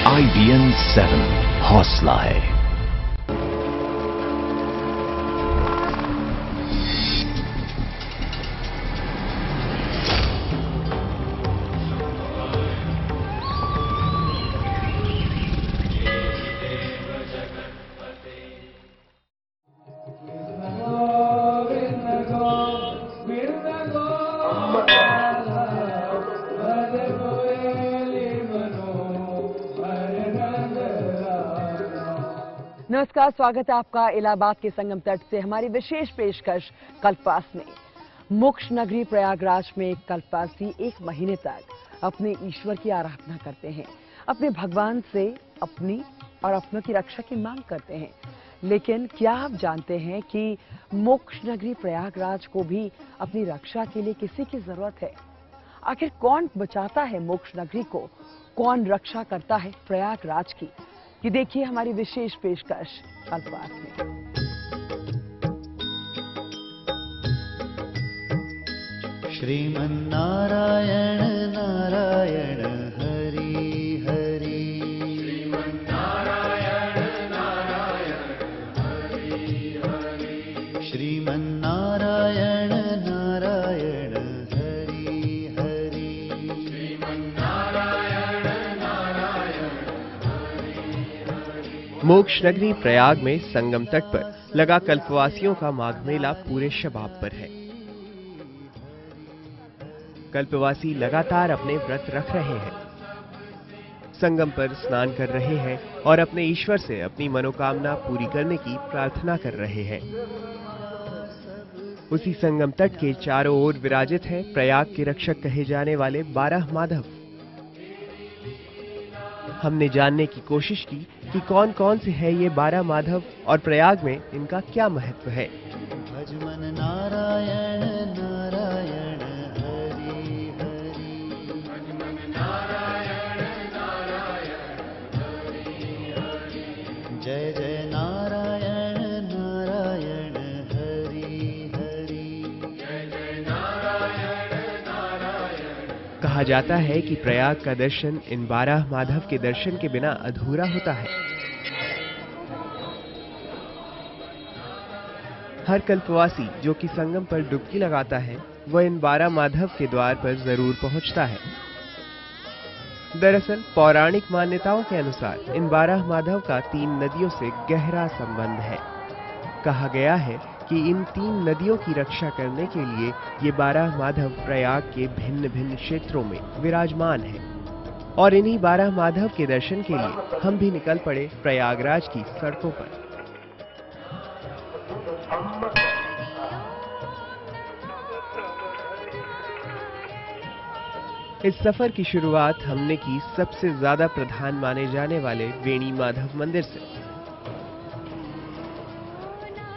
IBN 7 हौसला है। नमस्कार, स्वागत है आपका इलाहाबाद के संगम तट से हमारी विशेष पेशकश कल्पवास में। मोक्ष नगरी प्रयागराज में कल्पवासी एक महीने तक अपने ईश्वर की आराधना करते हैं, अपने भगवान से अपनी और अपनों की रक्षा की मांग करते हैं। लेकिन क्या आप जानते हैं कि मोक्ष नगरी प्रयागराज को भी अपनी रक्षा के लिए किसी की जरूरत है? आखिर कौन बचाता है मोक्ष नगरी को, कौन रक्षा करता है प्रयागराज की? ये देखिए हमारी विशेष पेशकश कल्पवास में। श्रीमन्नारायण नारायण हरि हरि, श्रीमन्नारायण नारायण हरि हरि, श्रीमन्नारायण नारायण हरि हरि, श्रीमन्नारायण नारायण हरि हरि। मोक्ष नगरी प्रयाग में संगम तट पर लगा कल्पवासियों का माघ मेला पूरे शबाब पर है। कल्पवासी लगातार अपने व्रत रख रहे हैं, संगम पर स्नान कर रहे हैं और अपने ईश्वर से अपनी मनोकामना पूरी करने की प्रार्थना कर रहे हैं। उसी संगम तट के चारों ओर विराजित है प्रयाग के रक्षक कहे जाने वाले 12 माधव। हमने जानने की कोशिश की कि कौन कौन से है ये 12 माधव और प्रयाग में इनका क्या महत्व है। भजमन नारायण नारायण हरि हरि, भजमन नारायण नारायण हरि हरि, जय जय नारायण नारायण हरि हरि, जय जय नारायण नारायण। कहा जाता है कि प्रयाग का दर्शन इन 12 माधव के दर्शन के बिना अधूरा होता है। हर कल्पवासी जो कि संगम पर डुबकी लगाता है वह इन 12 माधव के द्वार पर जरूर पहुंचता है। दरअसल पौराणिक मान्यताओं के अनुसार इन 12 माधव का 3 नदियों से गहरा संबंध है। कहा गया है कि इन 3 नदियों की रक्षा करने के लिए ये 12 माधव प्रयाग के भिन्न भिन्न क्षेत्रों में विराजमान हैं। और इन्हीं 12 माधव के दर्शन के लिए हम भी निकल पड़े प्रयागराज की सड़कों पर। इस सफर की शुरुआत हमने की सबसे ज्यादा प्रधान माने जाने वाले वेणी माधव मंदिर से।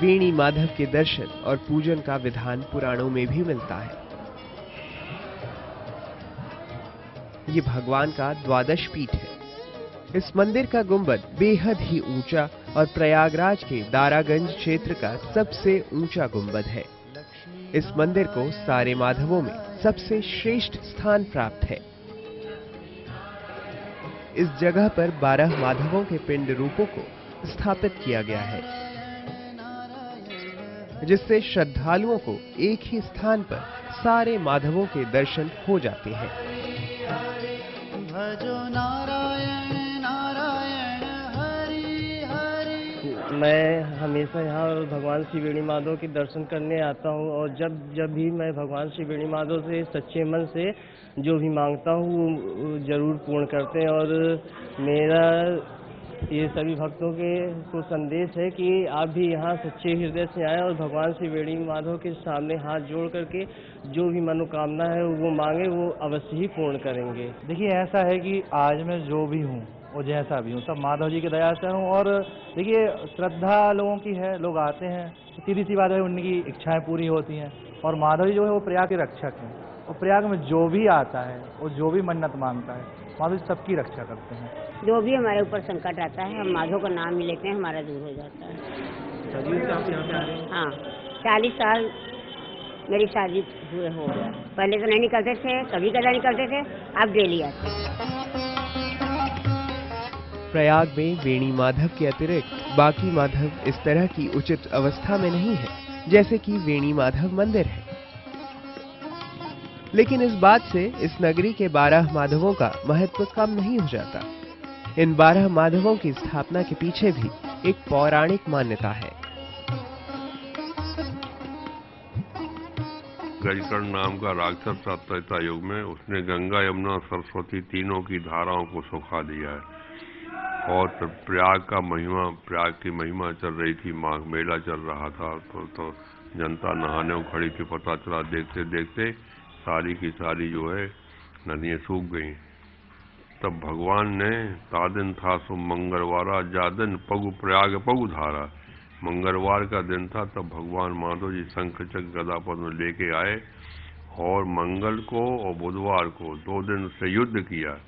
वेणी माधव के दर्शन और पूजन का विधान पुराणों में भी मिलता है। ये भगवान का द्वादश पीठ है। इस मंदिर का गुंबद बेहद ही ऊंचा और प्रयागराज के दारागंज क्षेत्र का सबसे ऊंचा गुंबद है। इस मंदिर को सारे माधवों में सबसे श्रेष्ठ स्थान प्राप्त है। इस जगह पर 12 माधवों के पिंड रूपों को स्थापित किया गया है, जिससे श्रद्धालुओं को एक ही स्थान पर सारे माधवों के दर्शन हो जाते हैं। भजो नारायण नारायण हरि हरि। मैं हमेशा यहाँ भगवान श्री वेणी माधव के दर्शन करने आता हूँ और जब भी मैं भगवान श्री वेणी माधव से सच्चे मन से जो भी मांगता हूँ वो जरूर पूर्ण करते हैं। और मेरा ये सभी भक्तों के को संदेश है कि आप भी यहाँ सच्चे हृदय से आएं और भगवान श्री वेणी माधव के सामने हाथ जोड़ करके जो भी मनोकामना है वो मांगे, वो अवश्य ही पूर्ण करेंगे। देखिए ऐसा है कि आज मैं जो भी हूँ और जैसा भी हूँ सब माधव जी की दया से हूँ। और देखिए श्रद्धा लोगों की है, लोग आते हैं, सीधी सी बात है उनकी इच्छाएं पूरी होती हैं। और माधव जी जो है वो प्रयाग के रक्षक हैं और प्रयाग में जो भी आता है और जो भी मन्नत मांगता है माधव जी सबकी रक्षा करते हैं। जो भी हमारे ऊपर संकट आता है हम माधव का नाम ही लेते हैं, हमारा दूर हो जाता है। हाँ, 40 साल मेरी शादी हुए हो गया। पहले तो नहीं निकलते थे, कभी कदा निकलते थे, अब डेली आते। प्रयाग में वेणी माधव के अतिरिक्त बाकी माधव इस तरह की उचित अवस्था में नहीं है जैसे कि वेणी माधव मंदिर है। लेकिन इस बात से इस नगरी के 12 माधवों का महत्व कम नहीं हो जाता। इन 12 माधवों की स्थापना के पीछे भी एक पौराणिक मान्यता है। गजकर्ण नाम का राक्षस था त्रेता युग में, उसने गंगा यमुना सरस्वती तीनों की धाराओं को सुखा दिया है। और प्रयाग की महिमा चल रही थी, माघ मेला चल रहा था, तो जनता नहाने को खड़ी थी। पता चला देखते देखते सारी की सारी जो है नदियाँ सूख गईं। तब भगवान ने तादिन था सो मंगलवारा जादिन पगु प्रयाग पगु धारा, मंगलवार का दिन था। तब भगवान माधव जी शंख चक्र गदा पद्म लेके आए और मंगल को और बुधवार को 2 दिन से युद्ध किया।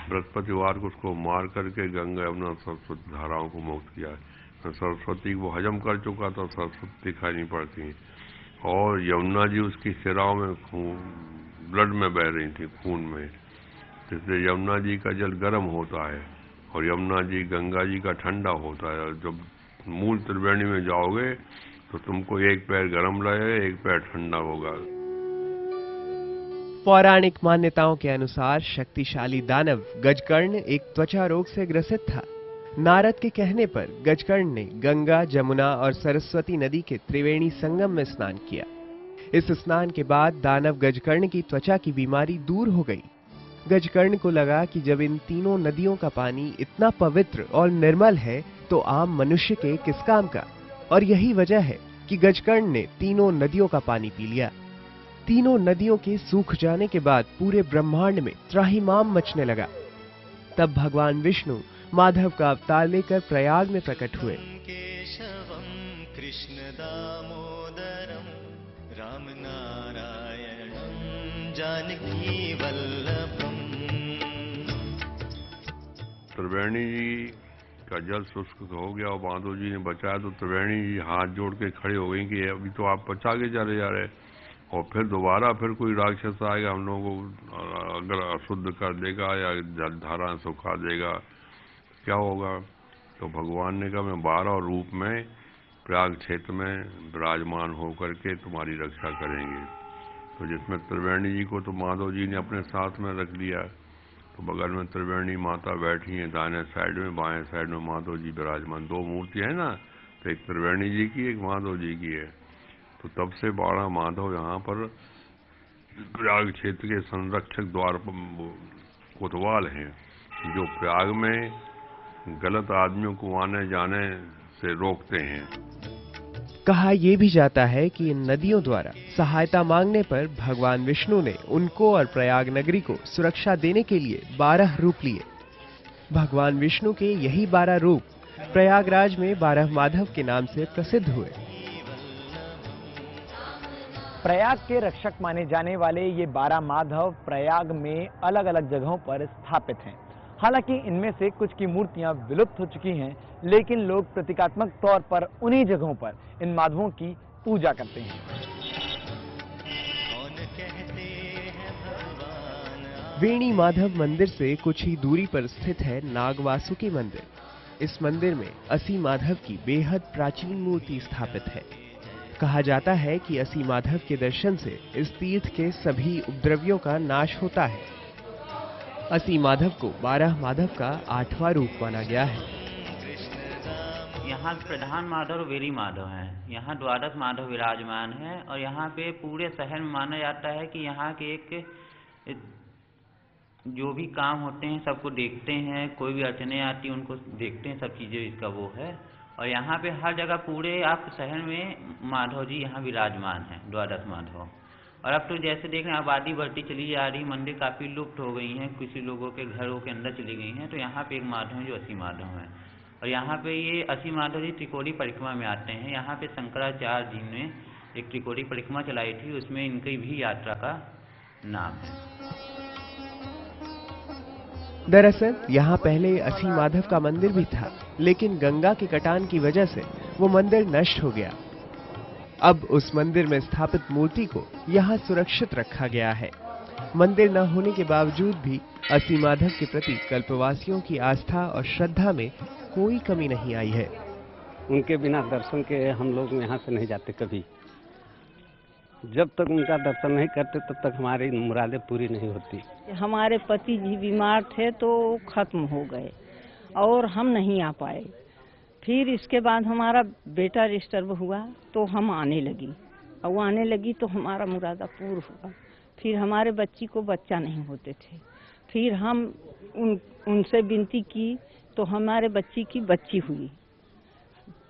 बृहस्पतिवार को उसको मार करके गंगा यमुना सरस्वती धाराओं को मुक्त किया। सरस्वती को हजम कर चुका था, सरस्वती दिखाई नहीं पड़ती। और यमुना जी उसकी सिराओं में ब्लड में बह रही थी, खून में। इसलिए यमुना जी का जल गर्म होता है और यमुना जी गंगा जी का ठंडा होता है। जब मूल त्रिवेणी में जाओगे तो तुमको एक पैर गर्म लगेगा, एक पैर ठंडा होगा। पौराणिक मान्यताओं के अनुसार शक्तिशाली दानव गजकर्ण एक त्वचा रोग से ग्रसित था। नारद के कहने पर गजकर्ण ने गंगा, जमुना और सरस्वती नदी के त्रिवेणी संगम में स्नान किया। इस स्नान के बाद दानव गजकर्ण की त्वचा की बीमारी दूर हो गई। गजकर्ण को लगा कि जब इन तीनों नदियों का पानी इतना पवित्र और निर्मल है तो आम मनुष्य के किस काम का। और यही वजह है कि गजकर्ण ने तीनों नदियों का पानी पी लिया। तीनों नदियों के सूख जाने के बाद पूरे ब्रह्मांड में त्राहिमाम मचने लगा। तब भगवान विष्णु माधव का अवतार लेकर प्रयाग में प्रकट हुए। केशवम कृष्ण दामोदरम राम नारायणम जानकी वल्लभम। त्रिवेणी जी का जल शुष्क हो गया और माधव जी ने बचाया, तो त्रिवेणी जी हाथ जोड़ के खड़े हो गई कि अभी तो आप बचा के चले जा रहे, और फिर दोबारा फिर कोई राक्षस आएगा, हम लोगों को अगर अशुद्ध कर देगा या जलधारा सुखा देगा, क्या होगा। तो भगवान ने कहा मैं 12 रूप में प्रयाग क्षेत्र में विराजमान होकर के तुम्हारी रक्षा करेंगे। तो जिसमें त्रिवेणी जी को तो माधव जी ने अपने साथ में रख लिया। तो बगल में त्रिवेणी माता बैठी हैं, दाहिने साइड में, बाएं साइड में माधव जी विराजमान। 2 मूर्तियां है ना, तो एक त्रिवेणी जी की, एक माधव जी की है। तो तब से 12 माधव यहाँ पर प्रयाग क्षेत्र के संरक्षक द्वार कोतवाल हैं, जो प्रयाग में गलत आदमियों को आने जाने से रोकते हैं। कहा यह भी जाता है कि इन नदियों द्वारा सहायता मांगने पर भगवान विष्णु ने उनको और प्रयाग नगरी को सुरक्षा देने के लिए 12 रूप लिए। भगवान विष्णु के यही 12 रूप प्रयागराज में 12 माधव के नाम से प्रसिद्ध हुए। प्रयाग के रक्षक माने जाने वाले ये 12 माधव प्रयाग में अलग अलग जगहों पर स्थापित हैं। हालांकि इनमें से कुछ की मूर्तियां विलुप्त हो चुकी हैं, लेकिन लोग प्रतीकात्मक तौर पर उन्हीं जगहों पर इन माधवों की पूजा करते हैं। वेणी माधव मंदिर से कुछ ही दूरी पर स्थित है नागवासुकी मंदिर। इस मंदिर में असी माधव की बेहद प्राचीन मूर्ति स्थापित है। कहा जाता है कि असी माधव के दर्शन से इस तीर्थ के सभी उपद्रवियों का नाश होता है। असी माधव को 12 माधव का 8वां रूप माना गया है। यहाँ प्रधान माधव वेरी माधव हैं। यहाँ द्वादश माधव विराजमान हैं और यहाँ पे पूरे शहर में माना जाता है कि यहाँ के एक जो भी काम होते हैं सबको देखते हैं, कोई भी अड़चने आती हैं उनको देखते हैं, सब चीज़ें इसका वो है। और यहाँ पे हर जगह पूरे आप शहर में माधव जी यहाँ विराजमान हैं, द्वादश माधव। और अब तो जैसे देख रहे हैं आबादी बढ़ती चली जा रही, मंदिर काफ़ी लुप्त हो गई हैं, किसी लोगों के घरों के अंदर चली गई हैं। तो यहाँ पे एक माधव है जो असी माधव हैं और यहाँ पे ये असी माधव जी त्रिकोणी परिक्रमा में आते हैं। यहाँ पे शंकराचार्य जी ने एक त्रिकोणी परिक्रमा चलाई थी, उसमें इनकी भी यात्रा का नाम है। दरअसल यहाँ पहले असी माधव का मंदिर भी था, लेकिन गंगा के कटान की वजह से वो मंदिर नष्ट हो गया। अब उस मंदिर में स्थापित मूर्ति को यहाँ सुरक्षित रखा गया है। मंदिर न होने के बावजूद भी अस्सी माधव के प्रति कल्पवासियों की आस्था और श्रद्धा में कोई कमी नहीं आई है। उनके बिना दर्शन के हम लोग यहाँ से नहीं जाते कभी। जब तक उनका दर्शन नहीं करते तब तक हमारी मुरादें पूरी नहीं होती। हमारे पति जी बीमार थे तो खत्म हो गए और हम नहीं आ पाए। फिर इसके बाद हमारा बेटा डिस्टर्ब हुआ तो हम आने लगी, और वो आने लगी तो हमारा मुरादा पूर्ण हुआ। फिर हमारे बच्ची को बच्चा नहीं होते थे, फिर हम उनसे विनती की तो हमारे बच्ची की बच्ची हुई।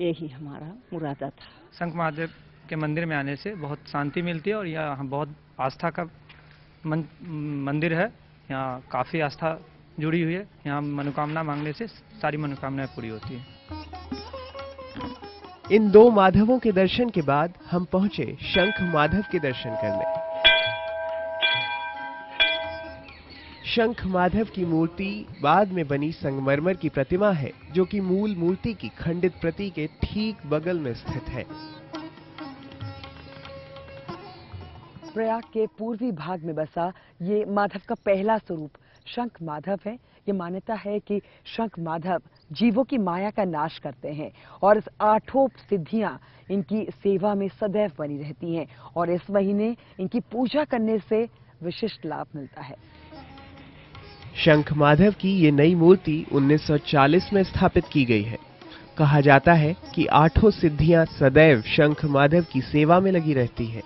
यही हमारा मुरादा था। शंख महादेव के मंदिर में आने से बहुत शांति मिलती है और यहाँ बहुत आस्था का मंदिर है। यहाँ काफ़ी आस्था जुड़ी हुई है। यहाँ मनोकामना मांगने से सारी मनोकामनाएं पूरी होती है। इन दो माधवों के दर्शन के बाद हम पहुंचे शंख माधव के दर्शन करने। शंख माधव की मूर्ति बाद में बनी संगमरमर की प्रतिमा है, जो कि मूल मूर्ति की खंडित प्रति के ठीक बगल में स्थित है। प्रयाग के पूर्वी भाग में बसा ये माधव का पहला स्वरूप शंख माधव है। ये मान्यता है कि शंख माधव जीवों की माया का नाश करते हैं और इस 8 सिद्धियां इनकी सेवा में सदैव बनी रहती हैं और इस महीने इनकी पूजा करने से विशिष्ट लाभ मिलता है। शंख माधव की ये नई मूर्ति 1940 में स्थापित की गई है। कहा जाता है कि 8 सिद्धियां सदैव शंख माधव की सेवा में लगी रहती है।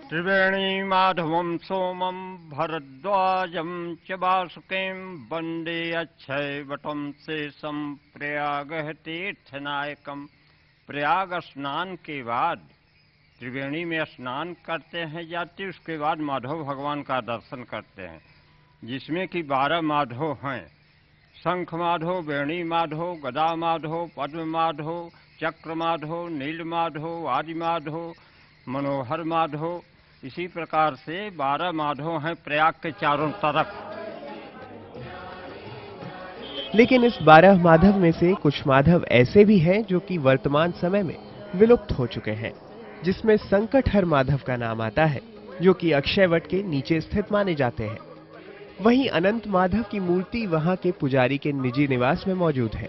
त्रिवेणी माधवम सोमम भरद्वाजम च वासुकीं वंदे अक्षय वटम शेषम प्रयाग तीर्थनायकम। प्रयाग स्नान के बाद त्रिवेणी में स्नान करते हैं यात्री, उसके बाद माधव भगवान का दर्शन करते हैं, जिसमें कि 12 माधव हैं। शंख माधव, वेणी माधव, गदा माधव, पद्म माधव, चक्र माधव, नील माधव, आदि माधव, मनोहर माधव। इसी प्रकार से 12 माधव हैं प्रयाग के चारों तरफ। लेकिन इस 12 माधव में से कुछ माधव ऐसे भी हैं जो कि वर्तमान समय में विलुप्त हो चुके हैं, जिसमें संकटहर माधव का नाम आता है, जो कि अक्षयवट के नीचे स्थित माने जाते हैं। वहीं अनंत माधव की मूर्ति वहां के पुजारी के निजी निवास में मौजूद है।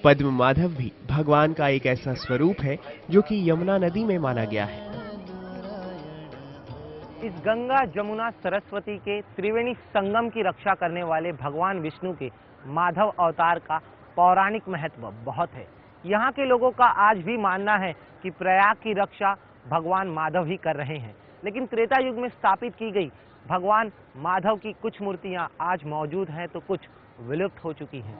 पद्म माधव भी भगवान का एक ऐसा स्वरूप है जो कि यमुना नदी में माना गया है। इस गंगा जमुना सरस्वती के त्रिवेणी संगम की रक्षा करने वाले भगवान विष्णु के माधव अवतार का पौराणिक महत्व बहुत है। यहाँ के लोगों का आज भी मानना है कि प्रयाग की रक्षा भगवान माधव ही कर रहे हैं। लेकिन त्रेता युग में स्थापित की गई भगवान माधव की कुछ मूर्तियां आज मौजूद हैं तो कुछ विलुप्त हो चुकी हैं।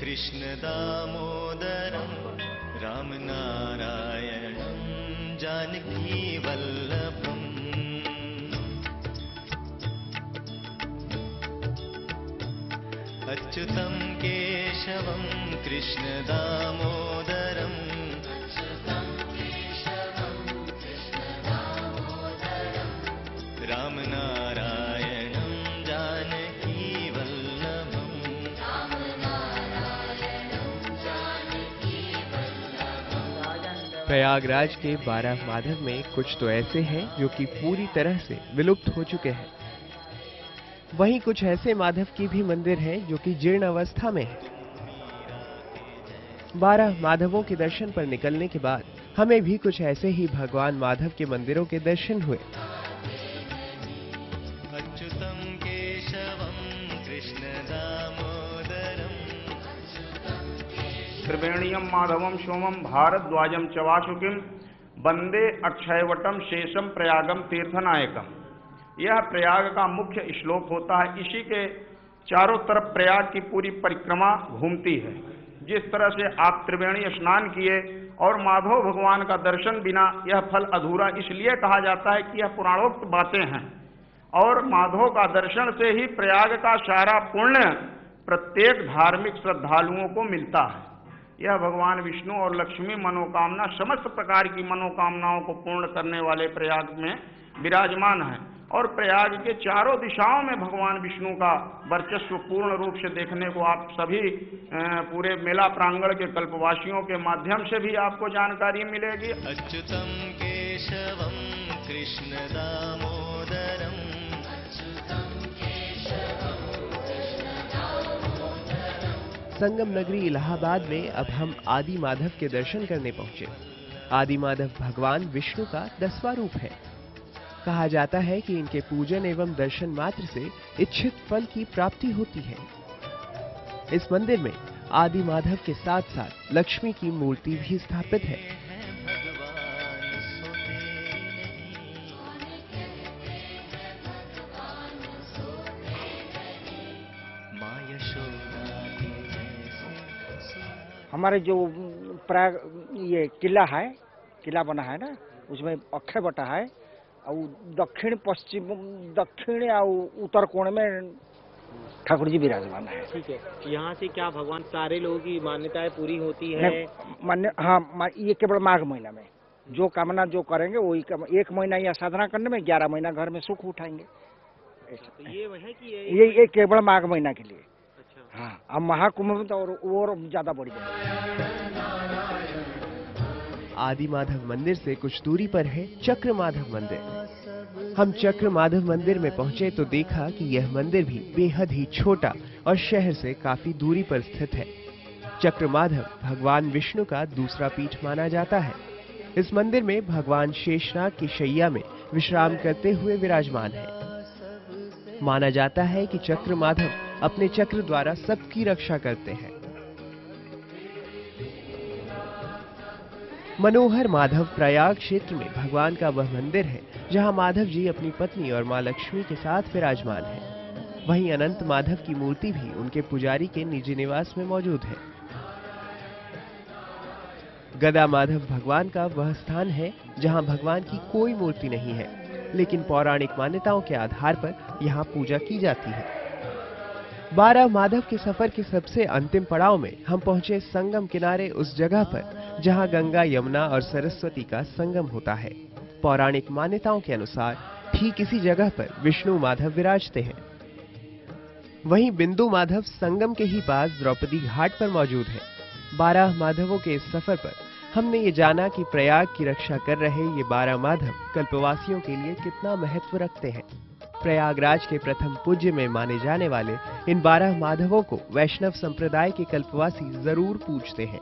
कृष्ण दामोदरम राम नारायणं जानकी वल्लभम। अच्युतं केशवं कृष्ण दामोदरम राम नारायणं जानकी वल्लभम। प्रयागराज के 12 माधव में कुछ तो ऐसे हैं जो कि पूरी तरह से विलुप्त हो चुके हैं। वहीं कुछ ऐसे माधव की भी मंदिर हैं जो कि जीर्ण अवस्था में है। 12 माधवों के दर्शन पर निकलने के बाद हमें भी कुछ ऐसे ही भगवान माधव के मंदिरों के दर्शन हुए। अच्युतं केशवं कृष्ण दामोदरम त्रिवेणीयम माधवम सोमम भारद्वाजम च वासुकीं वंदे अक्षयवटम शेषम प्रयागम तीर्थनायकम। यह प्रयाग का मुख्य श्लोक होता है। इसी के चारों तरफ प्रयाग की पूरी परिक्रमा घूमती है। जिस तरह से आप त्रिवेणी स्नान किए और माधव भगवान का दर्शन बिना यह फल अधूरा इसलिए कहा जाता है कि यह पुराणोक्त बातें हैं और माधव का दर्शन से ही प्रयाग का सारा पुण्य प्रत्येक धार्मिक श्रद्धालुओं को मिलता है। यह भगवान विष्णु और लक्ष्मी मनोकामना समस्त प्रकार की मनोकामनाओं को पूर्ण करने वाले प्रयाग में विराजमान है और प्रयाग के चारों दिशाओं में भगवान विष्णु का वर्चस्व पूर्ण रूप से देखने को आप सभी पूरे मेला प्रांगण के कल्पवासियों के माध्यम से भी आपको जानकारी मिलेगी। अच्युतम केशवम कृष्ण दामोदरम संगम नगरी इलाहाबाद में अब हम आदि माधव के दर्शन करने पहुंचे। आदि माधव भगवान विष्णु का 10वां रूप है। कहा जाता है कि इनके पूजन एवं दर्शन मात्र से इच्छित फल की प्राप्ति होती है। इस मंदिर में आदि माधव के साथ साथ लक्ष्मी की मूर्ति भी स्थापित है। हमारे जो प्रयाग ये किला है, किला बना है ना, उसमें अक्षय बटा है और दक्षिण पश्चिम दक्षिण या उत्तर कोण में ठाकुर जी विराजमान है। ठीक है, यहाँ से क्या भगवान सारे लोगों की मान्यताएं पूरी होती है? हाँ, ये केवल माघ महीना में जो कामना जो करेंगे वही 1 महीना या साधना करने में 11 महीना घर में सुख उठाएंगे। तो ये है कि ये केवल माघ महीना के लिए। हाँ, अब महाकुंभ में तो और ज्यादा बढ़ जाएगा। आदि माधव मंदिर से कुछ दूरी पर है चक्र माधव मंदिर। हम चक्र माधव मंदिर में पहुंचे तो देखा कि यह मंदिर भी बेहद ही छोटा और शहर से काफी दूरी पर स्थित है। चक्र माधव भगवान विष्णु का दूसरा पीठ माना जाता है। इस मंदिर में भगवान शेषनाग की शैया में विश्राम करते हुए विराजमान है। माना जाता है कि चक्र माधव अपने चक्र द्वारा सबकी रक्षा करते हैं। मनोहर माधव प्रयाग क्षेत्र में भगवान का वह मंदिर है जहां माधव जी अपनी पत्नी और मां लक्ष्मी के साथ विराजमान हैं। वहीं अनंत माधव की मूर्ति भी उनके पुजारी के निजी निवास में मौजूद है। गदा माधव भगवान का वह स्थान है जहां भगवान की कोई मूर्ति नहीं है, लेकिन पौराणिक मान्यताओं के आधार पर यहाँ पूजा की जाती है। 12 माधव के सफर के सबसे अंतिम पड़ाव में हम पहुंचे संगम किनारे उस जगह पर जहां गंगा, यमुना और सरस्वती का संगम होता है। पौराणिक मान्यताओं के अनुसार ठीक इसी जगह पर विष्णु माधव विराजते हैं। वहीं बिंदु माधव संगम के ही पास द्रौपदी घाट पर मौजूद है। 12 माधवों के इस सफर पर हमने ये जाना कि प्रयाग की रक्षा कर रहे ये 12 माधव कल्पवासियों के लिए कितना महत्व रखते हैं। प्रयागराज के प्रथम पूज्य में माने जाने वाले इन 12 माधवों को वैष्णव संप्रदाय के कल्पवासी जरूर पूजते हैं।